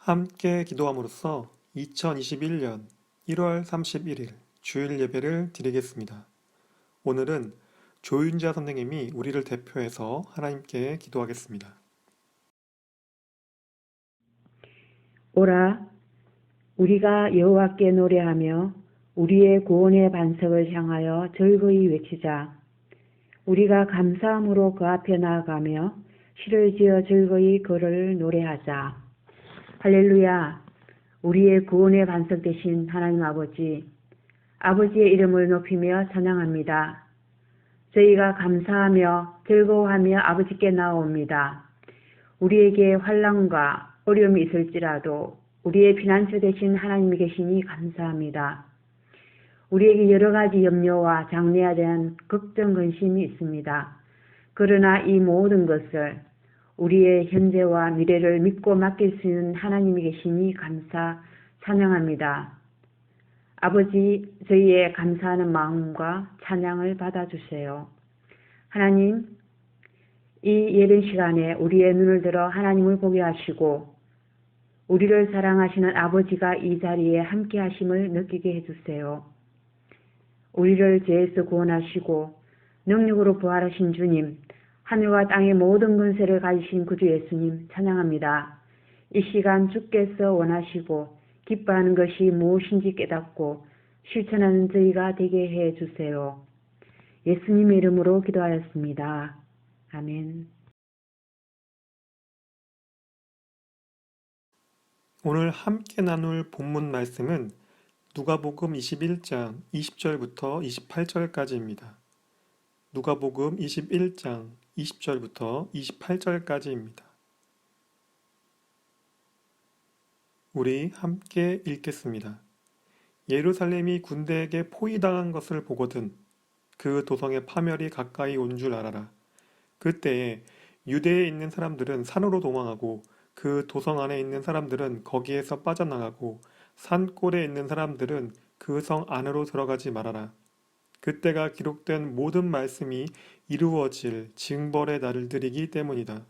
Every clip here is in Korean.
함께 기도함으로써 2021년 1월 31일 주일 예배를 드리겠습니다. 오늘은 조윤자 선생님이 우리를 대표해서 하나님께 기도하겠습니다. 오라, 우리가 여호와께 노래하며 우리의 구원의 반석을 향하여 즐거이 외치자. 우리가 감사함으로 그 앞에 나아가며 시를 지어 즐거이 그를 노래하자. 할렐루야, 우리의 구원의 반석 되신 하나님 아버지, 아버지의 이름을 높이며 찬양합니다. 저희가 감사하며 즐거워하며 아버지께 나아옵니다. 우리에게 환난과 어려움이 있을지라도 우리의 피난처 되신 하나님이 계시니 감사합니다. 우리에게 여러 가지 염려와 장래에 대한 걱정, 근심이 있습니다. 그러나 이 모든 것을 우리의 현재와 미래를 믿고 맡길 수 있는 하나님이 계시니 감사, 찬양합니다. 아버지, 저희의 감사하는 마음과 찬양을 받아주세요. 하나님, 이 예배 시간에 우리의 눈을 들어 하나님을 보게 하시고 우리를 사랑하시는 아버지가 이 자리에 함께 하심을 느끼게 해주세요. 우리를 죄에서 구원하시고 능력으로 부활하신 주님, 하늘과 땅의 모든 권세를 가지신 구주 예수님 찬양합니다. 이 시간 주께서 원하시고 기뻐하는 것이 무엇인지 깨닫고 실천하는 저희가 되게 해주세요. 예수님의 이름으로 기도하였습니다. 아멘. 오늘 함께 나눌 본문 말씀은 누가복음 21장 20절부터 28절까지입니다. 누가복음 21장 20절부터 28절까지입니다. 우리 함께 읽겠습니다. 예루살렘이 군대에게 포위당한 것을 보거든 그 도성의 파멸이 가까이 온 줄 알아라. 그때에 유대에 있는 사람들은 산으로 도망하고 그 도성 안에 있는 사람들은 거기에서 빠져나가고 산골에 있는 사람들은 그 성 안으로 들어가지 말아라. 그때가 기록된 모든 말씀이 이루어질 징벌의 날들이기 때문이다.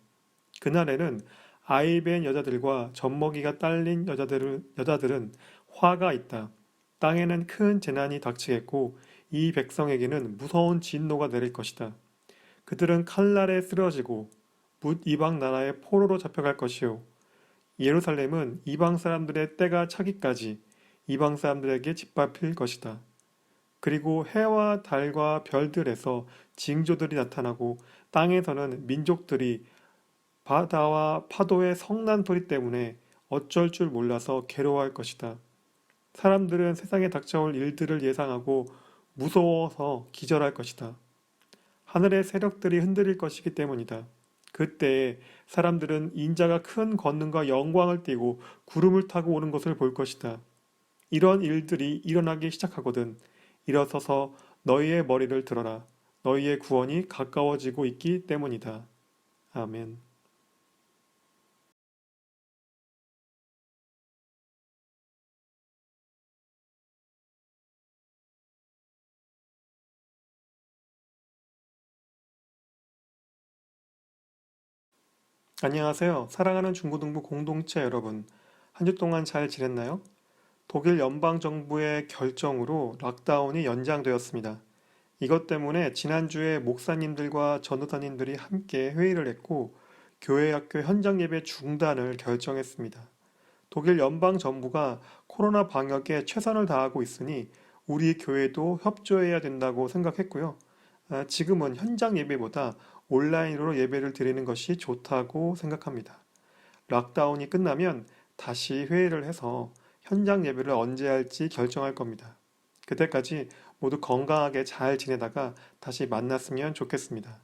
그날에는 아이벤 여자들과 젖먹이가 딸린 여자들은 화가 있다. 땅에는 큰 재난이 닥치겠고 이 백성에게는 무서운 진노가 내릴 것이다. 그들은 칼날에 쓰러지고 뭇 이방 나라의 포로로 잡혀갈 것이요. 예루살렘은 이방 사람들의 때가 차기까지 이방 사람들에게 짓밟힐 것이다. 그리고 해와 달과 별들에서 징조들이 나타나고 땅에서는 민족들이 바다와 파도의 성난 소리 때문에 어쩔 줄 몰라서 괴로워할 것이다. 사람들은 세상에 닥쳐올 일들을 예상하고 무서워서 기절할 것이다. 하늘의 세력들이 흔들릴 것이기 때문이다. 그때에 사람들은 인자가 큰 권능과 영광을 띠고 구름을 타고 오는 것을 볼 것이다. 이런 일들이 일어나기 시작하거든 일어서서 너희의 머리를 들어라. 너희의 구원이 가까워지고 있기 때문이다. 아멘. 안녕하세요. 사랑하는 중고등부 공동체 여러분. 한 주 동안 잘 지냈나요? 독일 연방정부의 결정으로 락다운이 연장되었습니다. 이것 때문에 지난주에 목사님들과 전도사님들이 함께 회의를 했고 교회 학교 현장 예배 중단을 결정했습니다. 독일 연방정부가 코로나 방역에 최선을 다하고 있으니 우리 교회도 협조해야 된다고 생각했고요. 지금은 현장 예배보다 온라인으로 예배를 드리는 것이 좋다고 생각합니다. 락다운이 끝나면 다시 회의를 해서 현장 예배를 언제 할지 결정할 겁니다. 그때까지 모두 건강하게 잘 지내다가 다시 만났으면 좋겠습니다.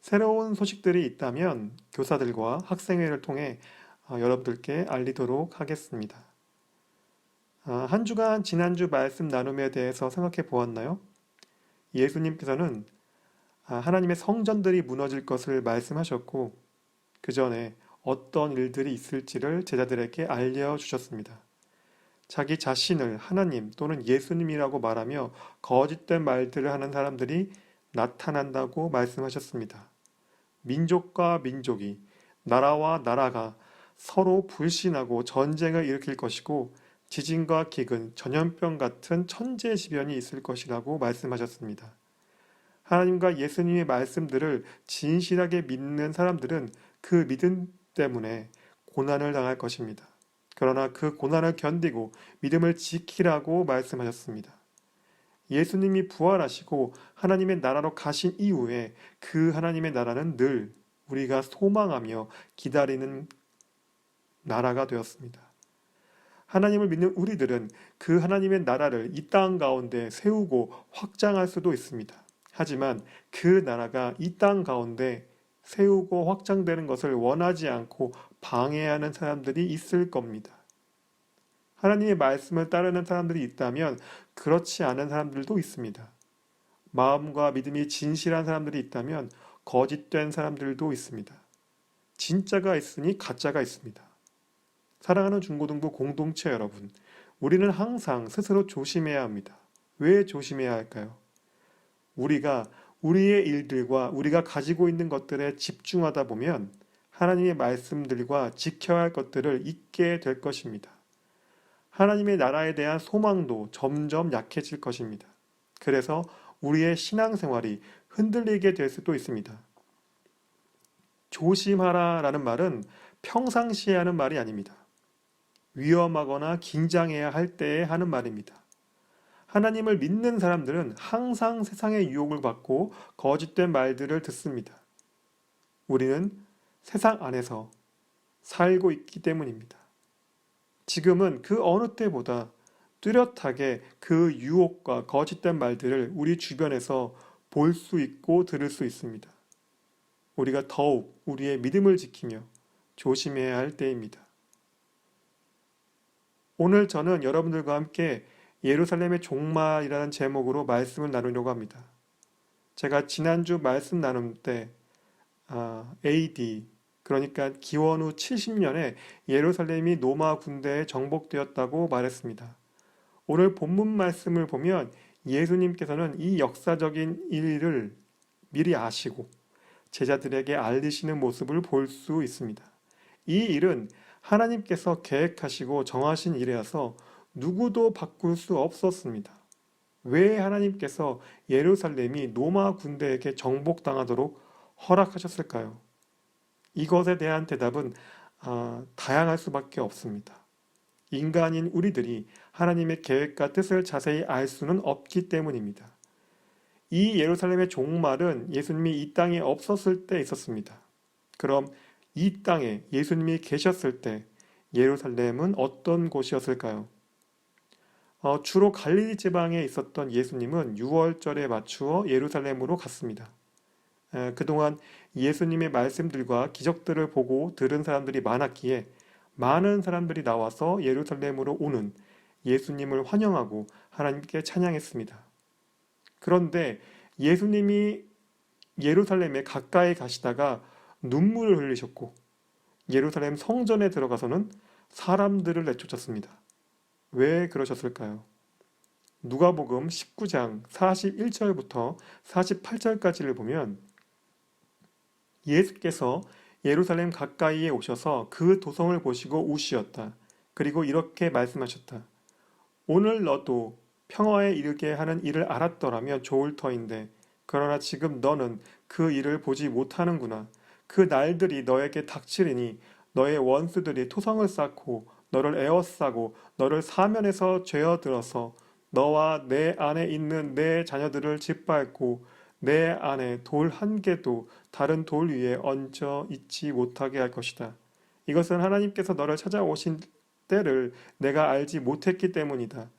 새로운 소식들이 있다면 교사들과 학생회를 통해 여러분들께 알리도록 하겠습니다. 한 주간 지난주 말씀 나눔에 대해서 생각해 보았나요? 예수님께서는 하나님의 성전들이 무너질 것을 말씀하셨고 그 전에 어떤 일들이 있을지를 제자들에게 알려주셨습니다. 자기 자신을 하나님 또는 예수님이라고 말하며 거짓된 말들을 하는 사람들이 나타난다고 말씀하셨습니다. 민족과 민족이, 나라와 나라가 서로 불신하고 전쟁을 일으킬 것이고 지진과 기근, 전염병 같은 천재지변이 있을 것이라고 말씀하셨습니다. 하나님과 예수님의 말씀들을 진실하게 믿는 사람들은 그 믿음 때문에 고난을 당할 것입니다. 그러나 그 고난을 견디고 믿음을 지키라고 말씀하셨습니다. 예수님이 부활하시고 하나님의 나라로 가신 이후에 그 하나님의 나라는 늘 우리가 소망하며 기다리는 나라가 되었습니다. 하나님을 믿는 우리들은 그 하나님의 나라를 이 땅 가운데 세우고 확장할 수도 있습니다. 하지만 그 나라가 이 땅 가운데 세우고 확장되는 것을 원하지 않고 방해하는 사람들이 있을 겁니다. 하나님의 말씀을 따르는 사람들이 있다면 그렇지 않은 사람들도 있습니다. 마음과 믿음이 진실한 사람들이 있다면 거짓된 사람들도 있습니다. 진짜가 있으니 가짜가 있습니다. 사랑하는 중고등부 공동체 여러분, 우리는 항상 스스로 조심해야 합니다. 왜 조심해야 할까요? 우리가 우리의 일들과 우리가 가지고 있는 것들에 집중하다 보면 하나님의 말씀들과 지켜야 할 것들을 잊게 될 것입니다. 하나님의 나라에 대한 소망도 점점 약해질 것입니다. 그래서 우리의 신앙생활이 흔들리게 될 수도 있습니다. 조심하라 라는 말은 평상시에 하는 말이 아닙니다. 위험하거나 긴장해야 할 때에 하는 말입니다. 하나님을 믿는 사람들은 항상 세상의 유혹을 받고 거짓된 말들을 듣습니다. 우리는 세상 안에서 살고 있기 때문입니다. 지금은 그 어느 때보다 뚜렷하게 그 유혹과 거짓된 말들을 우리 주변에서 볼 수 있고 들을 수 있습니다. 우리가 더욱 우리의 믿음을 지키며 조심해야 할 때입니다. 오늘 저는 여러분들과 함께 예루살렘의 종말이라는 제목으로 말씀을 나누려고 합니다. 제가 지난주 말씀 나눔 때 AD 그러니까 기원 후 70년에 예루살렘이 로마 군대에 정복되었다고 말했습니다. 오늘 본문 말씀을 보면 예수님께서는 이 역사적인 일을 미리 아시고 제자들에게 알리시는 모습을 볼 수 있습니다. 이 일은 하나님께서 계획하시고 정하신 일이라서 누구도 바꿀 수 없었습니다. 왜 하나님께서 예루살렘이 로마 군대에게 정복당하도록 허락하셨을까요? 이것에 대한 대답은 다양할 수밖에 없습니다. 인간인 우리들이 하나님의 계획과 뜻을 자세히 알 수는 없기 때문입니다. 이 예루살렘의 종말은 예수님이 이 땅에 없었을 때 있었습니다. 그럼 이 땅에 예수님이 계셨을 때 예루살렘은 어떤 곳이었을까요? 주로 갈릴리 지방에 있었던 예수님은 유월절에 맞추어 예루살렘으로 갔습니다. 그동안 예수님의 말씀들과 기적들을 보고 들은 사람들이 많았기에 많은 사람들이 나와서 예루살렘으로 오는 예수님을 환영하고 하나님께 찬양했습니다. 그런데 예수님이 예루살렘에 가까이 가시다가 눈물을 흘리셨고 예루살렘 성전에 들어가서는 사람들을 내쫓았습니다. 왜 그러셨을까요? 누가복음 19장 41절부터 48절까지를 보면 예수께서 예루살렘 가까이에 오셔서 그 도성을 보시고 우시었다. 그리고 이렇게 말씀하셨다. 오늘 너도 평화에 이르게 하는 일을 알았더라면 좋을 터인데 그러나 지금 너는 그 일을 보지 못하는구나. 그 날들이 너에게 닥치리니 너의 원수들이 토성을 쌓고 너를 에워싸고 너를 사면에서 죄어들어서 너와 내 안에 있는 내 자녀들을 짓밟고 내 안에 돌 한 개도 다른 돌 위에 얹어 있지 못하게 할 것이다. 이것은 하나님께서 너를 찾아오신 때를 내가 알지 못했기 때문이다.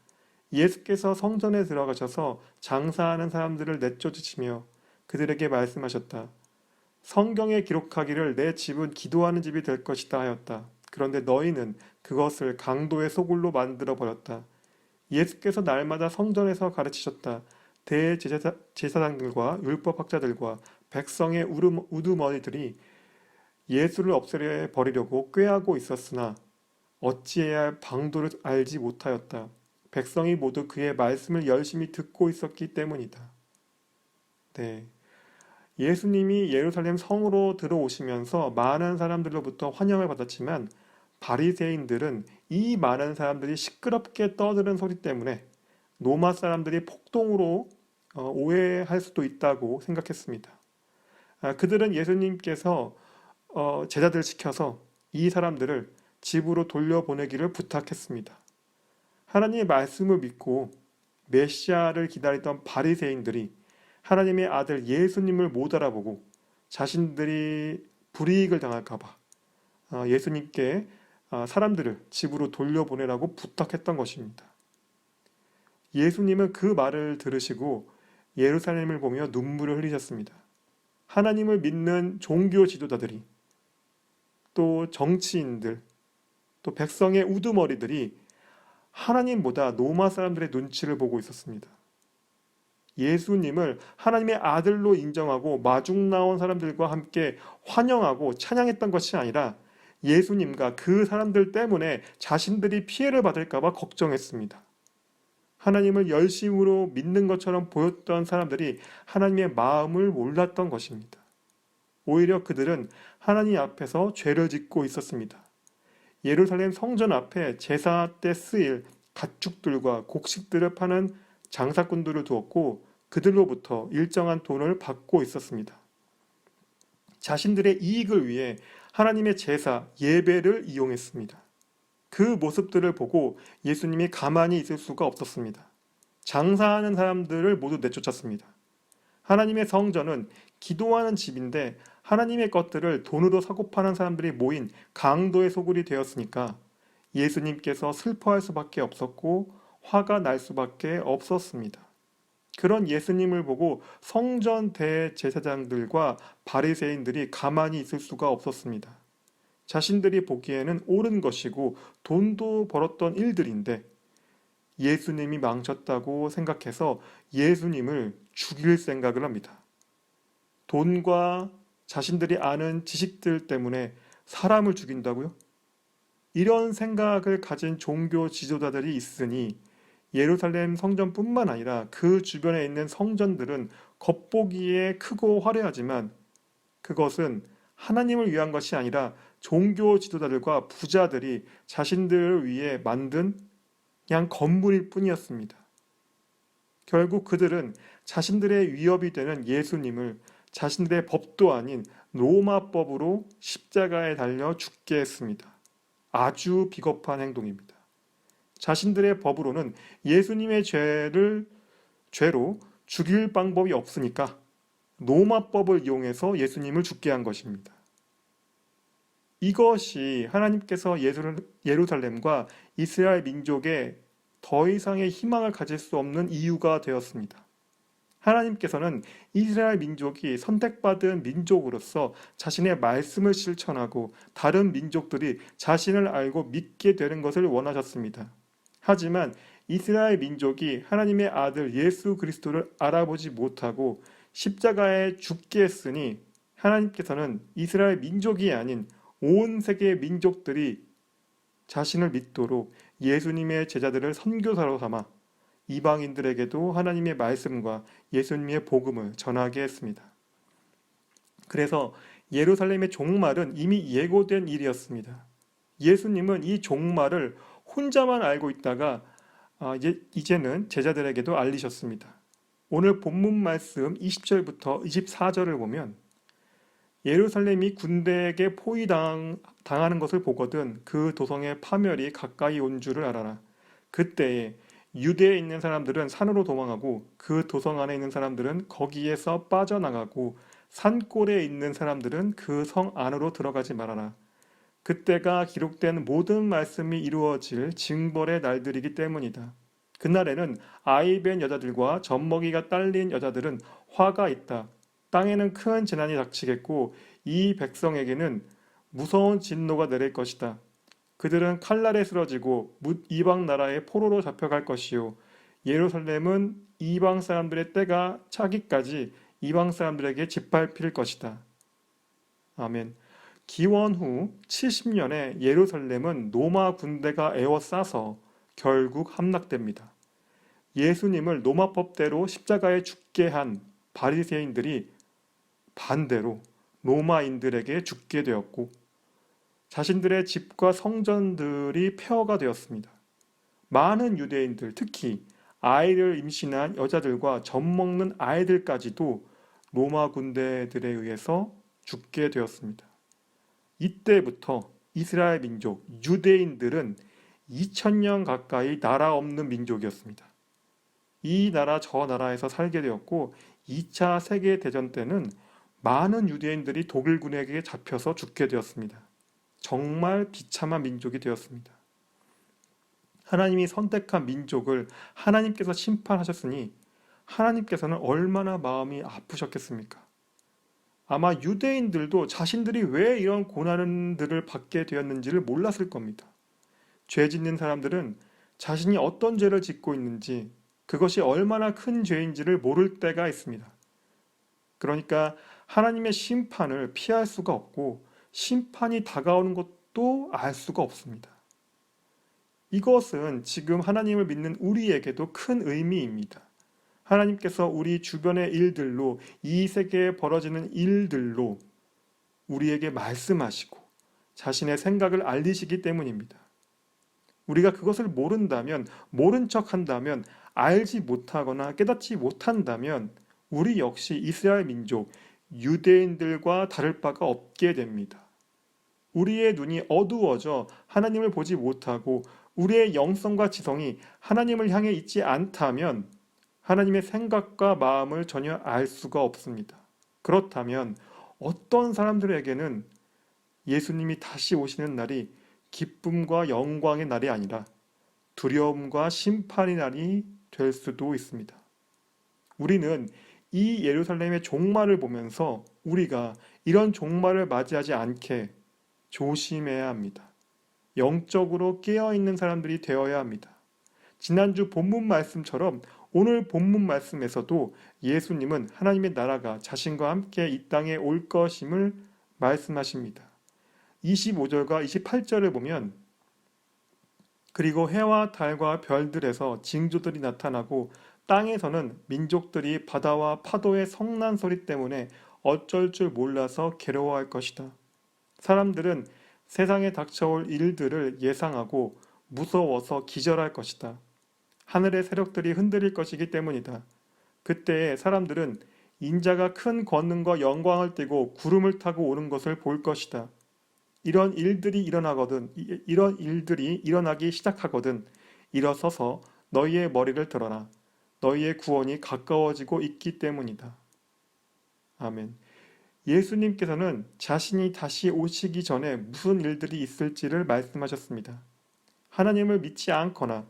예수께서 성전에 들어가셔서 장사하는 사람들을 내쫓으시며 그들에게 말씀하셨다. 성경에 기록하기를 내 집은 기도하는 집이 될 것이다 하였다. 그런데 너희는 그것을 강도의 소굴로 만들어 버렸다. 예수께서 날마다 성전에서 가르치셨다. 대제사장들과 율법학자들과 백성의 우두머리들이 예수를 없애려 버리려고 꾀하고 있었으나 어찌해야 할 방도를 알지 못하였다. 백성이 모두 그의 말씀을 열심히 듣고 있었기 때문이다. 네. 예수님이 예루살렘 성으로 들어오시면서 많은 사람들로부터 환영을 받았지만 바리새인들은 이 많은 사람들이 시끄럽게 떠드는 소리 때문에 로마 사람들이 폭동으로 오해할 수도 있다고 생각했습니다. 그들은 예수님께서 제자들 시켜서 이 사람들을 집으로 돌려보내기를 부탁했습니다. 하나님의 말씀을 믿고 메시아를 기다리던 바리새인들이 하나님의 아들 예수님을 못 알아보고 자신들이 불이익을 당할까봐 예수님께 사람들을 집으로 돌려보내라고 부탁했던 것입니다. 예수님은 그 말을 들으시고 예루살렘을 보며 눈물을 흘리셨습니다. 하나님을 믿는 종교 지도자들이, 또 정치인들, 또 백성의 우두머리들이 하나님보다 로마 사람들의 눈치를 보고 있었습니다. 예수님을 하나님의 아들로 인정하고 마중 나온 사람들과 함께 환영하고 찬양했던 것이 아니라 예수님과 그 사람들 때문에 자신들이 피해를 받을까봐 걱정했습니다. 하나님을 열심으로 믿는 것처럼 보였던 사람들이 하나님의 마음을 몰랐던 것입니다. 오히려 그들은 하나님 앞에서 죄를 짓고 있었습니다. 예루살렘 성전 앞에 제사 때 쓰일 가축들과 곡식들을 파는 장사꾼들을 두었고 그들로부터 일정한 돈을 받고 있었습니다. 자신들의 이익을 위해 하나님의 제사, 예배를 이용했습니다. 그 모습들을 보고 예수님이 가만히 있을 수가 없었습니다. 장사하는 사람들을 모두 내쫓았습니다. 하나님의 성전은 기도하는 집인데 하나님의 것들을 돈으로 사고 파는 사람들이 모인 강도의 소굴이 되었으니까 예수님께서 슬퍼할 수밖에 없었고 화가 날 수밖에 없었습니다. 그런 예수님을 보고 성전 대제사장들과 바리새인들이 가만히 있을 수가 없었습니다. 자신들이 보기에는 옳은 것이고 돈도 벌었던 일들인데 예수님이 망쳤다고 생각해서 예수님을 죽일 생각을 합니다. 돈과 자신들이 아는 지식들 때문에 사람을 죽인다고요? 이런 생각을 가진 종교 지도자들이 있으니 예루살렘 성전뿐만 아니라 그 주변에 있는 성전들은 겉보기에 크고 화려하지만 그것은 하나님을 위한 것이 아니라 종교 지도자들과 부자들이 자신들을 위해 만든 그냥 건물일 뿐이었습니다. 결국 그들은 자신들의 위협이 되는 예수님을 자신들의 법도 아닌 로마법으로 십자가에 달려 죽게 했습니다. 아주 비겁한 행동입니다. 자신들의 법으로는 예수님의 죄로 죽일 방법이 없으니까 로마법을 이용해서 예수님을 죽게 한 것입니다. 이것이 하나님께서 예루살렘과 이스라엘 민족에 더 이상의 희망을 가질 수 없는 이유가 되었습니다. 하나님께서는 이스라엘 민족이 선택받은 민족으로서 자신의 말씀을 실천하고 다른 민족들이 자신을 알고 믿게 되는 것을 원하셨습니다. 하지만 이스라엘 민족이 하나님의 아들 예수 그리스도를 알아보지 못하고 십자가에 죽게 했으니 하나님께서는 이스라엘 민족이 아닌 온 세계의 민족들이 자신을 믿도록 예수님의 제자들을 선교사로 삼아 이방인들에게도 하나님의 말씀과 예수님의 복음을 전하게 했습니다. 그래서 예루살렘의 종말은 이미 예고된 일이었습니다. 예수님은 이 종말을 혼자만 알고 있다가 이제는 제자들에게도 알리셨습니다. 오늘 본문 말씀 20절부터 24절을 보면 예루살렘이 군대에게 포위당하는 것을 보거든 그 도성의 파멸이 가까이 온 줄을 알아라. 그때에 유대에 있는 사람들은 산으로 도망하고 그 도성 안에 있는 사람들은 거기에서 빠져나가고 산골에 있는 사람들은 그 성 안으로 들어가지 말아라. 그때가 기록된 모든 말씀이 이루어질 징벌의 날들이기 때문이다. 그날에는 아이벤 여자들과 젖먹이가 딸린 여자들은 화가 있다. 땅에는 큰 재난이 닥치겠고 이 백성에게는 무서운 진노가 내릴 것이다. 그들은 칼날에 쓰러지고 이방 나라의 포로로 잡혀갈 것이요 예루살렘은 이방 사람들의 때가 차기까지 이방 사람들에게 짓밟힐 것이다. 아멘. 기원 후 70년에 예루살렘은 로마 군대가 에워싸서 결국 함락됩니다. 예수님을 로마법대로 십자가에 죽게 한 바리새인들이 반대로 로마인들에게 죽게 되었고 자신들의 집과 성전들이 폐허가 되었습니다. 많은 유대인들, 특히 아이를 임신한 여자들과 젖먹는 아이들까지도 로마 군대들에 의해서 죽게 되었습니다. 이때부터 이스라엘 민족, 유대인들은 2000년 가까이 나라 없는 민족이었습니다. 이 나라 저 나라에서 살게 되었고 2차 세계대전 때는 많은 유대인들이 독일군에게 잡혀서 죽게 되었습니다. 정말 비참한 민족이 되었습니다. 하나님이 선택한 민족을 하나님께서 심판하셨으니 하나님께서는 얼마나 마음이 아프셨겠습니까? 아마 유대인들도 자신들이 왜 이런 고난들을 받게 되었는지를 몰랐을 겁니다. 죄 짓는 사람들은 자신이 어떤 죄를 짓고 있는지, 그것이 얼마나 큰 죄인지를 모를 때가 있습니다. 그러니까 하나님의 심판을 피할 수가 없고 심판이 다가오는 것도 알 수가 없습니다. 이것은 지금 하나님을 믿는 우리에게도 큰 의미입니다. 하나님께서 우리 주변의 일들로, 이 세계에 벌어지는 일들로 우리에게 말씀하시고 자신의 생각을 알리시기 때문입니다. 우리가 그것을 모른다면, 모른 척 한다면, 알지 못하거나 깨닫지 못한다면 우리 역시 이스라엘 민족, 유대인들과 다를 바가 없게 됩니다. 우리의 눈이 어두워져 하나님을 보지 못하고 우리의 영성과 지성이 하나님을 향해 있지 않다면 하나님의 생각과 마음을 전혀 알 수가 없습니다. 그렇다면 어떤 사람들에게는 예수님이 다시 오시는 날이 기쁨과 영광의 날이 아니라 두려움과 심판의 날이 될 수도 있습니다. 우리는 이 예루살렘의 종말을 보면서 우리가 이런 종말을 맞이하지 않게 조심해야 합니다. 영적으로 깨어있는 사람들이 되어야 합니다. 지난주 본문 말씀처럼 오늘 본문 말씀에서도 예수님은 하나님의 나라가 자신과 함께 이 땅에 올 것임을 말씀하십니다. 25절과 28절을 보면 그리고 해와 달과 별들에서 징조들이 나타나고 땅에서는 민족들이 바다와 파도의 성난 소리 때문에 어쩔 줄 몰라서 괴로워할 것이다. 사람들은 세상에 닥쳐올 일들을 예상하고 무서워서 기절할 것이다. 하늘의 세력들이 흔들릴 것이기 때문이다. 그때에 사람들은 인자가 큰 권능과 영광을 띠고 구름을 타고 오는 것을 볼 것이다. 이런 일들이 일어나기 시작하거든 일어서서 너희의 머리를 들어라. 너희의 구원이 가까워지고 있기 때문이다. 아멘. 예수님께서는 자신이 다시 오시기 전에 무슨 일들이 있을지를 말씀하셨습니다. 하나님을 믿지 않거나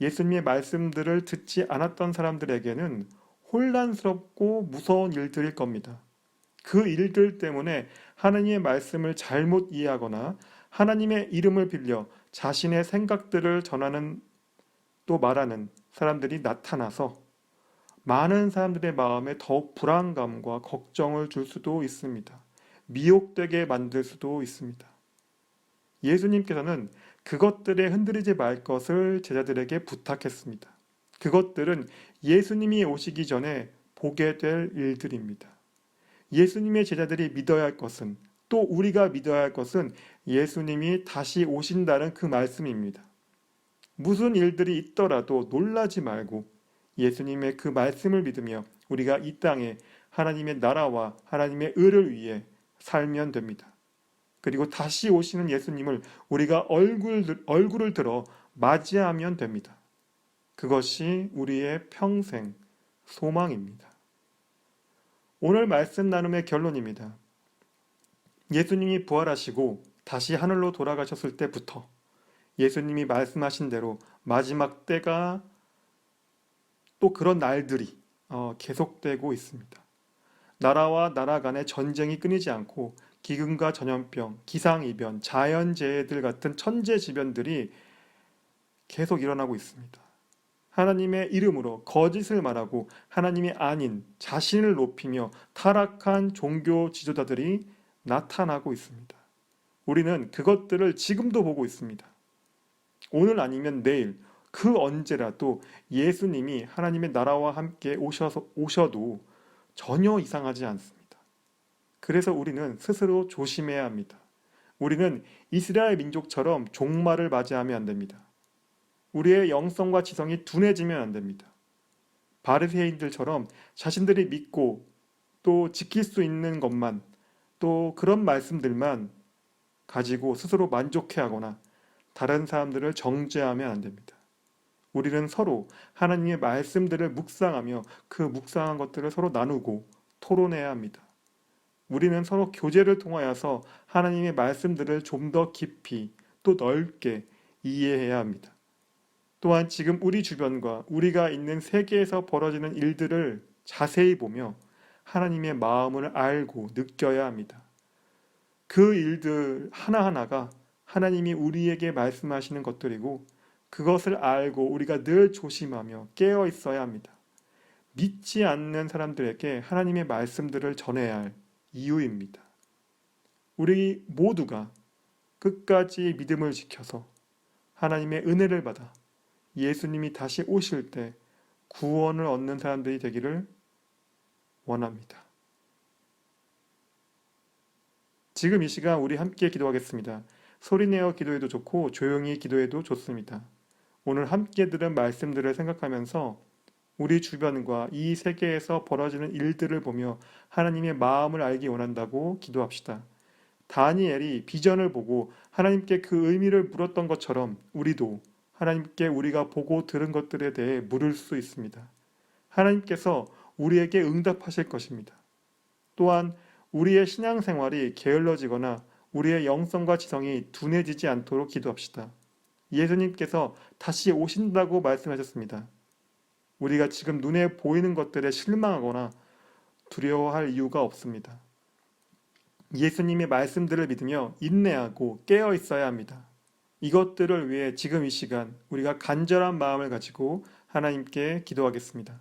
예수님의 말씀들을 듣지 않았던 사람들에게는 혼란스럽고 무서운 일들일 겁니다. 그 일들 때문에 하나님의 말씀을 잘못 이해하거나 하나님의 이름을 빌려 자신의 생각들을 전하는 또 말하는 사람들이 나타나서 많은 사람들의 마음에 더욱 불안감과 걱정을 줄 수도 있습니다. 미혹되게 만들 수도 있습니다. 예수님께서는 그것들에 흔들리지 말 것을 제자들에게 부탁했습니다. 그것들은 예수님이 오시기 전에 보게 될 일들입니다. 예수님의 제자들이 믿어야 할 것은, 또 우리가 믿어야 할 것은 예수님이 다시 오신다는 그 말씀입니다. 무슨 일들이 있더라도 놀라지 말고 예수님의 그 말씀을 믿으며 우리가 이 땅에 하나님의 나라와 하나님의 의를 위해 살면 됩니다. 그리고 다시 오시는 예수님을 우리가 얼굴을 들어 맞이하면 됩니다. 그것이 우리의 평생 소망입니다. 오늘 말씀 나눔의 결론입니다. 예수님이 부활하시고 다시 하늘로 돌아가셨을 때부터 예수님이 말씀하신 대로 마지막 때가 또 그런 날들이 계속되고 있습니다. 나라와 나라 간의 전쟁이 끊이지 않고 기근과 전염병, 기상이변, 자연재해들 같은 천재지변들이 계속 일어나고 있습니다. 하나님의 이름으로 거짓을 말하고 하나님이 아닌 자신을 높이며 타락한 종교 지도자들이 나타나고 있습니다. 우리는 그것들을 지금도 보고 있습니다. 오늘 아니면 내일, 그 언제라도 예수님이 하나님의 나라와 함께 오셔도 전혀 이상하지 않습니다. 그래서 우리는 스스로 조심해야 합니다. 우리는 이스라엘 민족처럼 종말을 맞이하면 안 됩니다. 우리의 영성과 지성이 둔해지면 안 됩니다. 바리새인들처럼 자신들이 믿고 또 지킬 수 있는 것만 또 그런 말씀들만 가지고 스스로 만족해하거나 다른 사람들을 정죄하면 안 됩니다. 우리는 서로 하나님의 말씀들을 묵상하며 그 묵상한 것들을 서로 나누고 토론해야 합니다. 우리는 서로 교제를 통하여서 하나님의 말씀들을 좀 더 깊이 또 넓게 이해해야 합니다. 또한 지금 우리 주변과 우리가 있는 세계에서 벌어지는 일들을 자세히 보며 하나님의 마음을 알고 느껴야 합니다. 그 일들 하나하나가 하나님이 우리에게 말씀하시는 것들이고 그것을 알고 우리가 늘 조심하며 깨어 있어야 합니다. 믿지 않는 사람들에게 하나님의 말씀들을 전해야 할 이유입니다. 우리 모두가 끝까지 믿음을 지켜서 하나님의 은혜를 받아 예수님이 다시 오실 때 구원을 얻는 사람들이 되기를 원합니다. 지금 이 시간 우리 함께 기도하겠습니다. 소리내어 기도해도 좋고 조용히 기도해도 좋습니다. 오늘 함께 들은 말씀들을 생각하면서 우리 주변과 이 세계에서 벌어지는 일들을 보며 하나님의 마음을 알기 원한다고 기도합시다. 다니엘이 비전을 보고 하나님께 그 의미를 물었던 것처럼 우리도 하나님께 우리가 보고 들은 것들에 대해 물을 수 있습니다. 하나님께서 우리에게 응답하실 것입니다. 또한 우리의 신앙생활이 게을러지거나 우리의 영성과 지성이 둔해지지 않도록 기도합시다. 예수님께서 다시 오신다고 말씀하셨습니다. 우리가 지금 눈에 보이는 것들에 실망하거나 두려워할 이유가 없습니다. 예수님의 말씀들을 믿으며 인내하고 깨어 있어야 합니다. 이것들을 위해 지금 이 시간 우리가 간절한 마음을 가지고 하나님께 기도하겠습니다.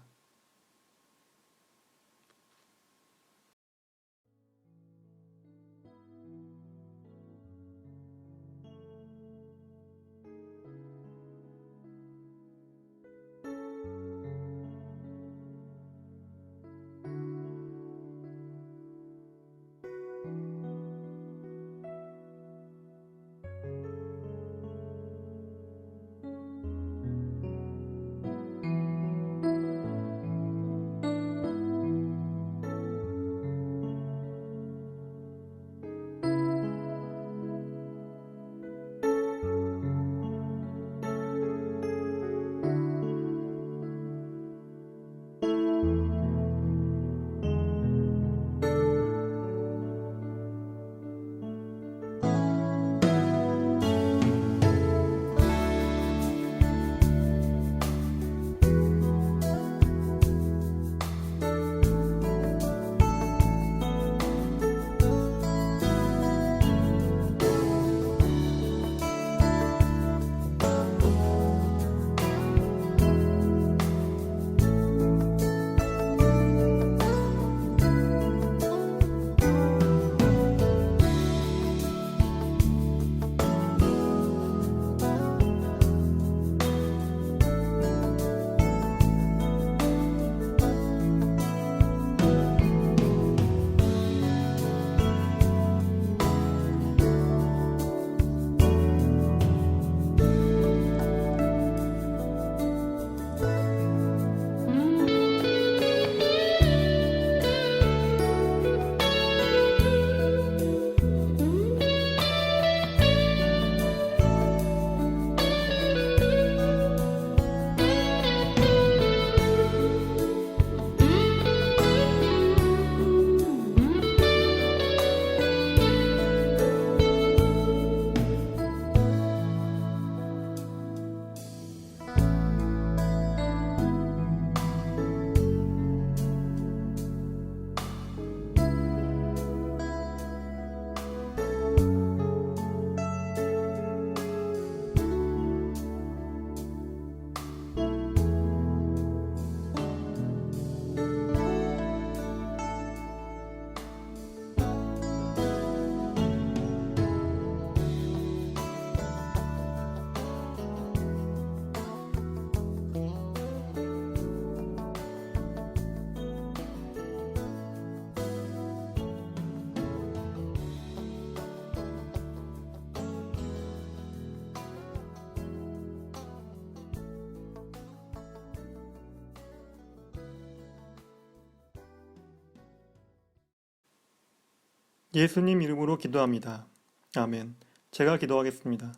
예수님 이름으로 기도합니다. 아멘. 제가 기도하겠습니다.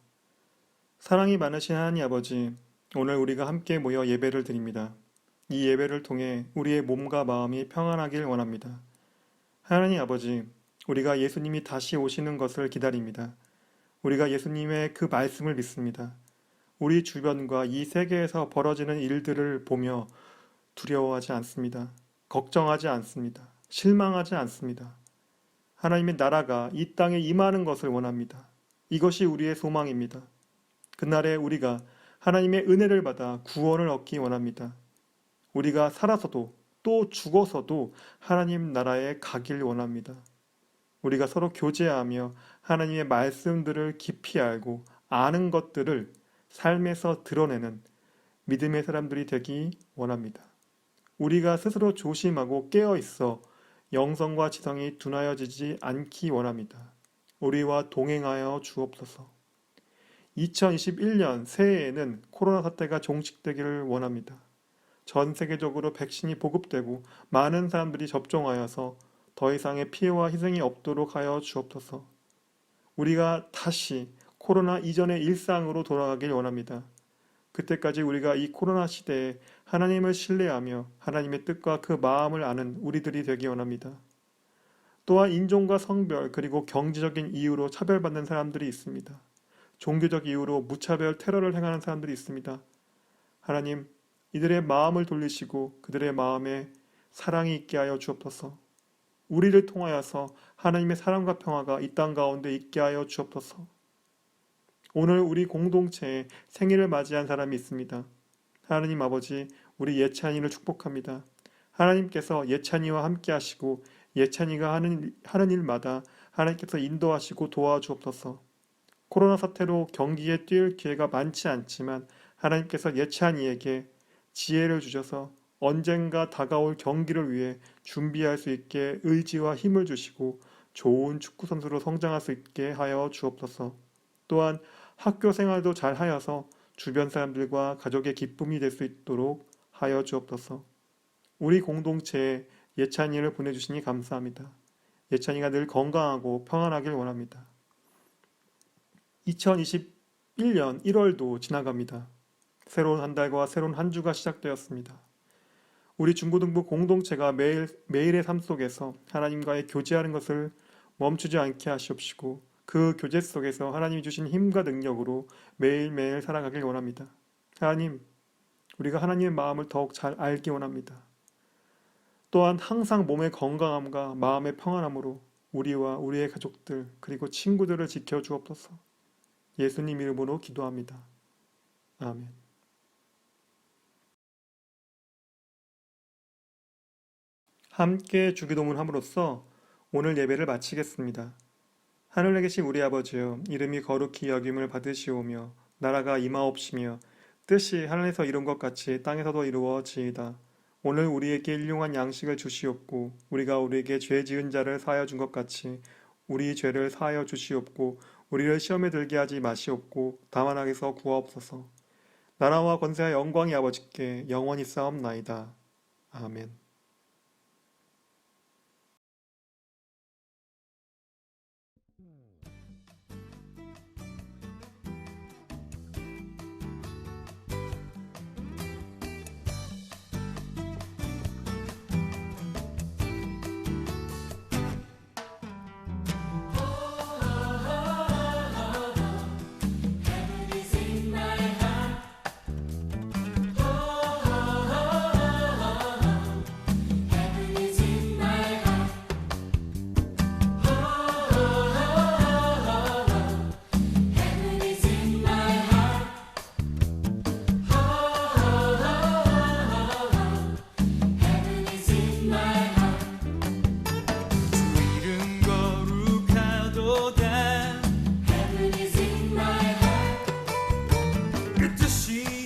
사랑이 많으신 하나님 아버지, 오늘 우리가 함께 모여 예배를 드립니다. 이 예배를 통해 우리의 몸과 마음이 평안하길 원합니다. 하나님 아버지, 우리가 예수님이 다시 오시는 것을 기다립니다. 우리가 예수님의 그 말씀을 믿습니다. 우리 주변과 이 세계에서 벌어지는 일들을 보며 두려워하지 않습니다. 걱정하지 않습니다. 실망하지 않습니다. 하나님의 나라가 이 땅에 임하는 것을 원합니다. 이것이 우리의 소망입니다. 그날에 우리가 하나님의 은혜를 받아 구원을 얻기 원합니다. 우리가 살아서도 또 죽어서도 하나님 나라에 가길 원합니다. 우리가 서로 교제하며 하나님의 말씀들을 깊이 알고 아는 것들을 삶에서 드러내는 믿음의 사람들이 되기 원합니다. 우리가 스스로 조심하고 깨어 있어 영성과 지성이 둔하여지지 않기 원합니다. 우리와 동행하여 주옵소서. 2021년 새해에는 코로나 사태가 종식되기를 원합니다. 전 세계적으로 백신이 보급되고 많은 사람들이 접종하여서 더 이상의 피해와 희생이 없도록 하여 주옵소서. 우리가 다시 코로나 이전의 일상으로 돌아가길 원합니다. 그때까지 우리가 이 코로나 시대에 하나님을 신뢰하며 하나님의 뜻과 그 마음을 아는 우리들이 되기 원합니다. 또한 인종과 성별 그리고 경제적인 이유로 차별받는 사람들이 있습니다. 종교적 이유로 무차별 테러를 행하는 사람들이 있습니다. 하나님, 이들의 마음을 돌리시고 그들의 마음에 사랑이 있게 하여 주옵소서. 우리를 통하여서 하나님의 사랑과 평화가 이 땅 가운데 있게 하여 주옵소서. 오늘 우리 공동체에 생일을 맞이한 사람이 있습니다. 하나님 아버지, 우리 예찬이를 축복합니다. 하나님께서 예찬이와 함께 하시고 예찬이가 하는 일마다 하나님께서 인도하시고 도와주옵소서. 코로나 사태로 경기에 뛸 기회가 많지 않지만 하나님께서 예찬이에게 지혜를 주셔서 언젠가 다가올 경기를 위해 준비할 수 있게 의지와 힘을 주시고 좋은 축구 선수로 성장할 수 있게 하여 주옵소서. 또한 학교 생활도 잘 하여서 주변 사람들과 가족의 기쁨이 될 수 있도록 하여 주옵소서. 우리 공동체에 예찬이를 보내주시니 감사합니다. 예찬이가 늘 건강하고 평안하길 원합니다. 2021년 1월도 지나갑니다. 새로운 한 달과 새로운 한 주가 시작되었습니다. 우리 중고등부 공동체가 매일의 삶 속에서 하나님과의 교제하는 것을 멈추지 않게 하시옵시고 그 교제 속에서 하나님이 주신 힘과 능력으로 매일매일 살아가길 원합니다. 하나님, 우리가 하나님의 마음을 더욱 잘 알기 원합니다. 또한 항상 몸의 건강함과 마음의 평안함으로 우리와 우리의 가족들 그리고 친구들을 지켜주옵소서. 예수님 이름으로 기도합니다. 아멘. 함께 주기도문 함으로써 오늘 예배를 마치겠습니다. 하늘에 계신 우리 아버지여, 이름이 거룩히 여김을 받으시오며 나라가 임하옵시며 뜻이 하늘에서 이룬 것 같이 땅에서도 이루어지이다. 오늘 우리에게 일용할 양식을 주시옵고 우리가 우리에게 죄 지은 자를 사하여 준 것 같이 우리 죄를 사하여 주시옵고 우리를 시험에 들게 하지 마시옵고 다만 악에서 구하옵소서. 나라와 권세와 영광이 아버지께 영원히 싸움나이다. 아멘. 그 뜻이